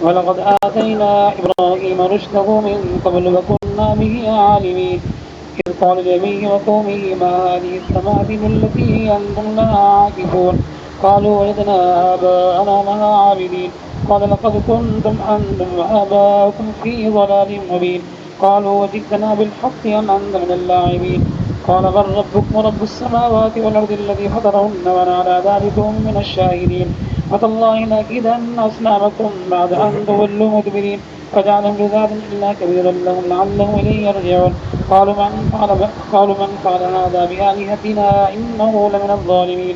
ولقد آتينا إبراهيم رشده من قبل وكنا به عالمين إذ قال لأبيه وقومه ما هذه التماثيل التي أنتم لها عاكفون قالوا وجدنا آباءنا لها عابدين قال لقد كنتم أنتم وآباؤكم في ضلال مبين قالوا وجئتنا بالحق أم أنت من اللاعبين قال بل ربكم رب السماوات والأرض الذي فطرهن وأنا على ذلك من الشاهدين وتالله لأكيدن أصنامكم بعد أن تولوا مدبرين فجعلهم جذاذا إلا كبيرا لهم لعلهم إليه يرجعون قالوا من فعل هذا بآلهتنا إنه لمن الظالمين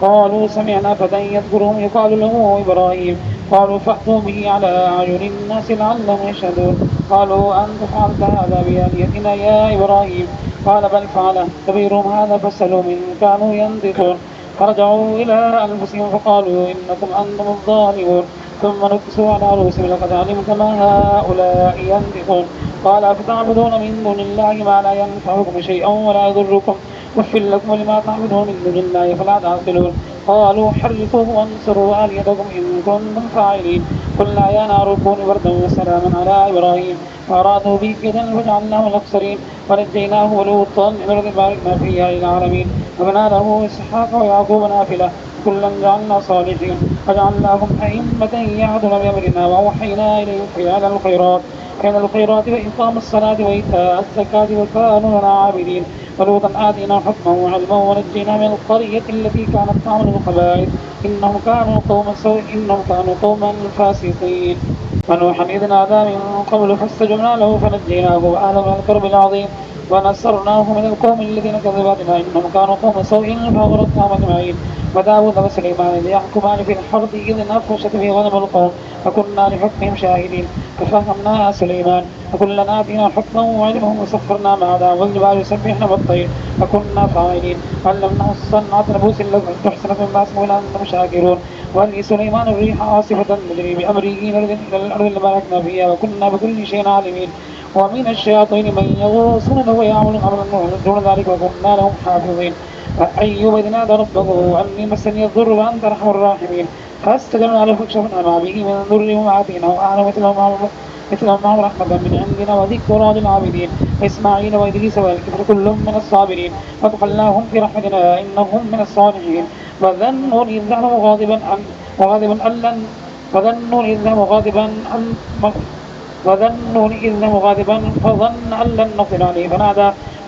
قالوا سمعنا فتى يذكرهم يقال له إبراهيم قالوا فأتوا به على أعين الناس لعلهم يشهدون قالوا أنت فعلت هذا بآلهتنا يا إبراهيم قال بل فعله كبيرهم هذا فاسألوا من كانوا ينطقون فرجعوا إلى أنفسهم فقالوا إنكم أنتم الظالمون ثم نكسوا على رؤوسهم لقد علمت ما هؤلاء ينطقون قال أفتعبدون من دون الله ما لا ينفعكم شيئا ولا يضركم أف لكم لما تعبدون من دون الله فلا تعقلون قالوا حرقوه وانصروا آلهتكم إن كنتم فاعلين قلنا يا نار كوني بردا وسلاما على إبراهيم فأرادوا به كيدا فجعلناه الأخسرين ونجيناه ولوطا من الأرض باركنا فيها للعالمين وبنى له إسحاق ويعقوب نافلة كلا جعلنا صالحين وجعلناهم أئمة يهدون بأمرنا وأوحينا إليهم فعل الخيرات وإقام الصلاة وإيتاء الزكاة وكانوا لنا عابدين ولوطا آتينا حكما وعلما ونجينا من القرية التي كانت تعمل الخبائث إنهم كانوا قوما فاسقين ونوحا إذ نادى من قبل فاستجبنا له فنجيناه وأهله من الكرب العظيم ونصرناه من القوم الذين كذبتنا إنهم كانوا قوم سوء فأغرقناهم أجمعين وداود وسليمان إذ يحكمان في الحرب إذ نفشت في غنم القوم فكنا لحكمهم شاهدين ففهمناها سليمان وكلنا آتينا حكما وعلما وسخرنا مع داود والجبال يسبحن والطير فكنا فاعلين علمناه صنعة لبوس لكم تحسن من باسم أنتم شاكرون ولسليمان الريح عاصفة تجري بأمره إلى الأرض اللي باركنا فيها وكنا بكل شيء عالمين ومن الشياطين من يغوصون له ويعمل أمرا دون ذلك وكنا لهم حافظين وأيوب إذ نادى ربه أني مسني الضر وأنت أرحم الراحمين فاستجبنا له فكشفنا ما به من ضر وآتيناه أهله مثلهم معه رحمة من عندنا وذكرى للعابدين وإسماعيل وإدريس والكفر كل من الصابرين وادخلناهم في رحمتنا إنهم من الصالحين وذنون إذ ذهب غاضبا فظن أن لن نقدر عليه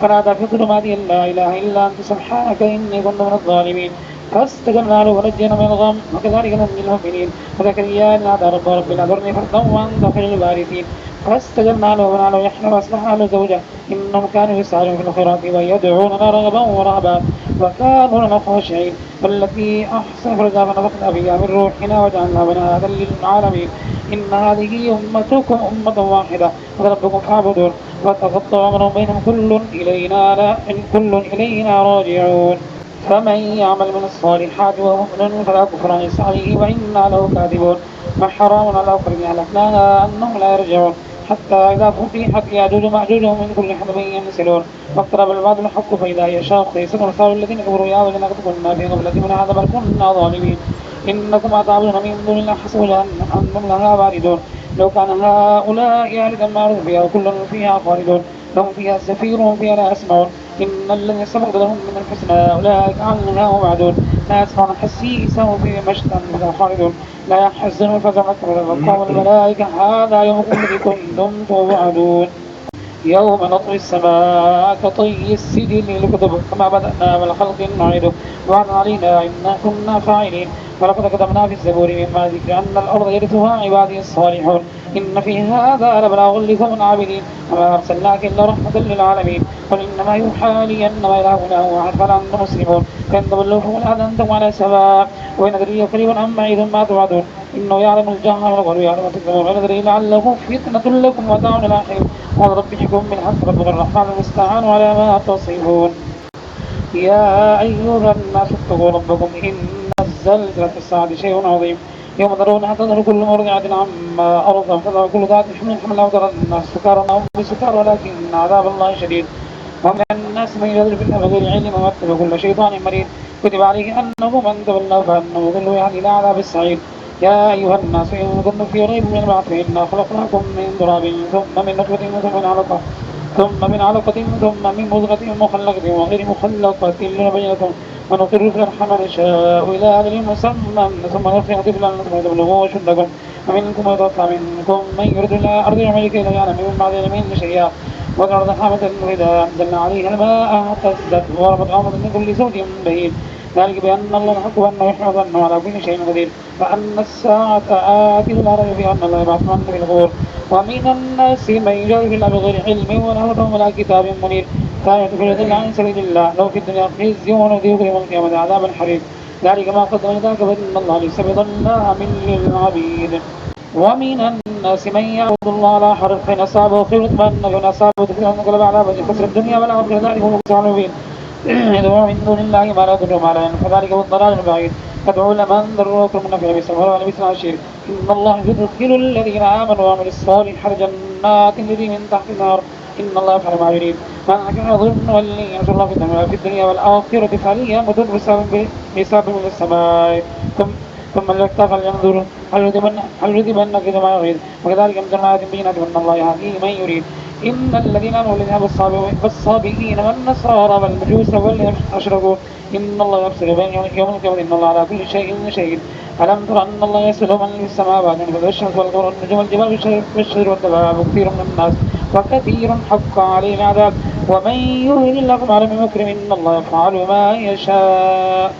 فنادى في الظلمات أن لا إله إلا أنت سبحانك إني كنت من الظالمين فاستجبنا له ونجينا من الغم وكذلك ننجي المؤمنين وزكريا نادى رب لا تضرني فردا وأنت خير الوارثين فاستجبنا له ونعلم يحيى وأصلحنا له زوجه إنهم كانوا يسعون في الخيرات ويدعوننا رغبا ورهبا وكانوا لنا خاشعين والتي أحسن فرجا فنفخنا فيها من روحنا وجعلنا بناها للعالمين إن هذه أمتكم أمة واحدة وربكم فاعبدون وتقطع أمرهم بينهم كل إلينا راجعون فمن يعمل من الصالحات وهو مؤمن فلا كفران يسعيه وإنا له كاذبون وحرام على قرية أهلكناها أنهم لا يرجعون حتى إذا فتحت يأجوج ومأجوج من كل حدب ينسلون واقترب الوعد الحق فإذا هي شاخصة سنرسل الذين كفروا يا ويلنا قد كنا في غفلة من هذا بل كنا ظالمين إنكم أتعبدون من دون الله حسبوا أنتم لها واردون لو كان هؤلاء آلهة ما عرفوا فيها وكل فيها خالدون لهم فيها زفير وهم فيها لا يسمعون إن الذين سبقت لهم من الحسنى أولئك عنها مبعدون لا يسمعون حسيسا وهم فيه مشتى خالدون لا يحزن الفزع أكبر وقال الملائكة هذا يومكم الذي كنتم توعدون يوم نطوي السماء كطي السجل للكتب كما بدأنا من خلق نعيده وعد علينا إنا كنا فاعلين ولقد كتبنا في الزبور مما ذكر أن الأرض يرثها عبادي الصالحون إن في هذا لبلاغ لكم العابدين وما أرسلناك إلا رحمة للعالمين قل إنما يوحى لي أنما إلهنا واحد فلا أنتم مسلمون فإن تولوا فقل أنتم على سواء وإن أدري قريبا أم بعيد ما توعدون إنه يعلم الجهر والغلو يعلم ما تكذبون وإن أدري لعله فتنة لكم ومتاع إلى حين قال ربكم من حق ربك الرحمن المستعان على ما تصفون يا أيها الناس اتقوا ربكم إن زلزلة الساعة شيء عظيم يوم ترونها تظهر كل مرضعة عما أرضت وتضع كل ذات حمل حملها وترى الناس سكارى وهم بسكارى ولكن عذاب الله شديد ومن الناس من يضرب الله بغير علم ويتبع كل شيطان مريد كتب عليه أنه من تولى فأنه يضل يعني إلى عذاب السعير يا أيها الناس إن كنتم في ريب من البعث إنا خلقناكم من تراب ثم من نطفة ثم من علقة ثم من مضغة مخلقة وغير مخلقة لنبين لكم ونقر في الأرحام نشاء إلى أجل مسمى ثم نرجع طفلا ثم تبلغوا أشدكم ومنكم يتوفى منكم من يرد إلى أرض العمل كي لا يعلم من بعد علم شيئا والأرض حامة إذا أنزلنا عليها الماء اهتزت وربت أرض من كل زوج بهيج ذلك بأن الله الحق وأنه يحفظ أنه على كل شيء قدير وأن الساعة آتية لا ريب فيها أن الله يبعث من في القبور ومن الناس من يجادل في الله بغير علم وله ولا كتاب منير كانت في ذل عن سبيل الله لو في الدنيا خزي ونذيق يوم القيامة عذاب الحريق ذلك ما قدم ذاك بأن الله ليس بظلام للعبيد ومن الناس من يعبد الله على حرف فإن أصابه خير اطمأن وإن أصابه ذكر انقلب على وجه خسر الدنيا والآخرة ذلك هو الخسران المبين يدعو من دون الله ما لا يضر ما لا ينفع ذلك هو الضلال البعيد تدعو لمن ضروركم من نفع بسم الله ولبس العشير إن الله يدخل الذين آمنوا وعملوا الصالحات جنات تجري من تحت النار إن الله يفعل ما يريد من كان يظن ولي ينصر الله في الدنيا والآخرة فليمدد بسبب من السماء ثم ليقطع فلينظر هل يذهبن كذا ما يريد وكذلك أمثلنا آيات بينات من الله يهدي من يريد إن الذين آمنوا والذين بالصابئين والنصارى والمجوس والذين أشركوا إن الله يفصل بينهم يوم القيامة إن الله على كل شيء شهيد ألم تر أن الله يسأل من في السماوات مثل الشمس والقمر والنجوم والجبال والشجر والدواب وكثير من الناس وكثير حق عليه العذاب ومن يهن الله فما من مكرم إن الله يفعل ما يشاء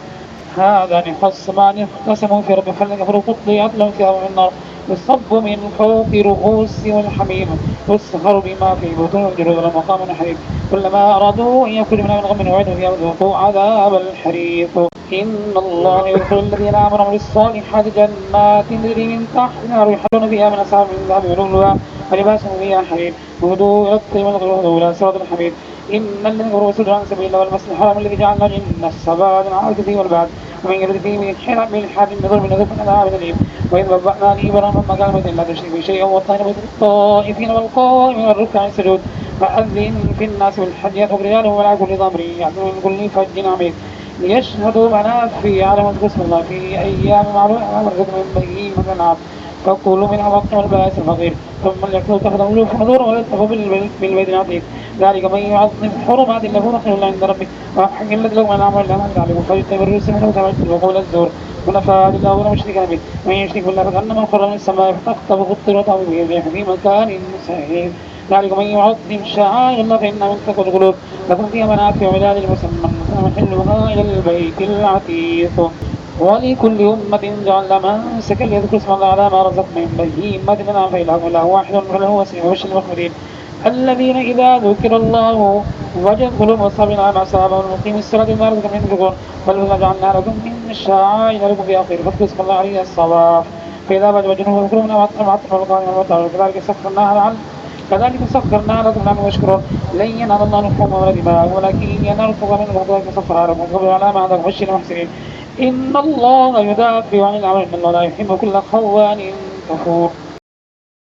هذان خصمان اختصموا في رب فليكفروا قطيعت لهم ثياب من النار يصب من فوق رؤوسهم الحميم يسخر بما في بطون الجلود والمقام الحريق كلما أرادوا أن يأكلوا منها من غم وعدوا فيها وذوقوا عذاب الحريق إن الله يدخل الذين آمنوا بالصالحات جنات تجري من تحت النار يحلون فيها من أسعار من ذهب ولؤلؤا ولباسهم فيها حرير وهدوا إلى الطيب والغلو إلى صراط الحميد إن الذين كفروا وصدوا عن سبيل الله والمسجد الحرام الذي جعلنا للناس سبعا عاد فيه والبعد ومن يرد فيه من حرام من الحاد بظلم نذوق من عذاب أليم وإذ وضعنا لإبراهيم مكان بيت لا تشرك به شيئا ووصينا بيت الطائفين والقائمين والركع السجود فأذن في الناس بالحج يأتوا برجال ولا كل ضمر يأتوا من كل فج عميق ليشهدوا منافع على اسم الله في أيام معلومة ورزق من بهيمة الأنعام فكلوا منها وقتم البائس الفقير ثم ليأكلوا تخذوا ألوف حضور ويلتفوا بالبيت العتيق ذلك من يعظم حرمات الله خير الله عند ربه وحق الذي لهم الأمر إلا من عليه فيجتنب الرجس منه وقول الزور ونفى لله ولا مشرك به من يشرك بالله فكأنما خر من السماء فتخطفه الطير به الريح في مكان سهيل ذلك من يعظم شعائر الله فإنها من تقوى القلوب لكم فيها منافع وعلاج المسمى ومحلها إلى البيت العتيق ولكل أمة جعلنا منسكا ليذكروا اسم الله على ما رزق من بهيمة الأنعام فإله إله واحد فله وسيله وبشر المخبرين الذين إذا ذكر الله وجد قلوبهم صابرين على ما أصابهم المقيم الصلاة بما رزقهم ينفقون والذين جعلنا لكم من الشعائر لكم في آخر فاذكروا اسم الله عليه الصواف فإذا وجبوا جنوب فاذكروا منها وعطر والقائم والمطر كذلك سخرناها لكم لعلكم تشكرون لن ينال الله لحومها ولا دماء ولكن ينال التقوى منكم وكذلك سخرها لكم واتقوا على ما عندكم وبشر المحسنين إن الله يدافع عن العالمين إن الله لا يحب كل خوان كفور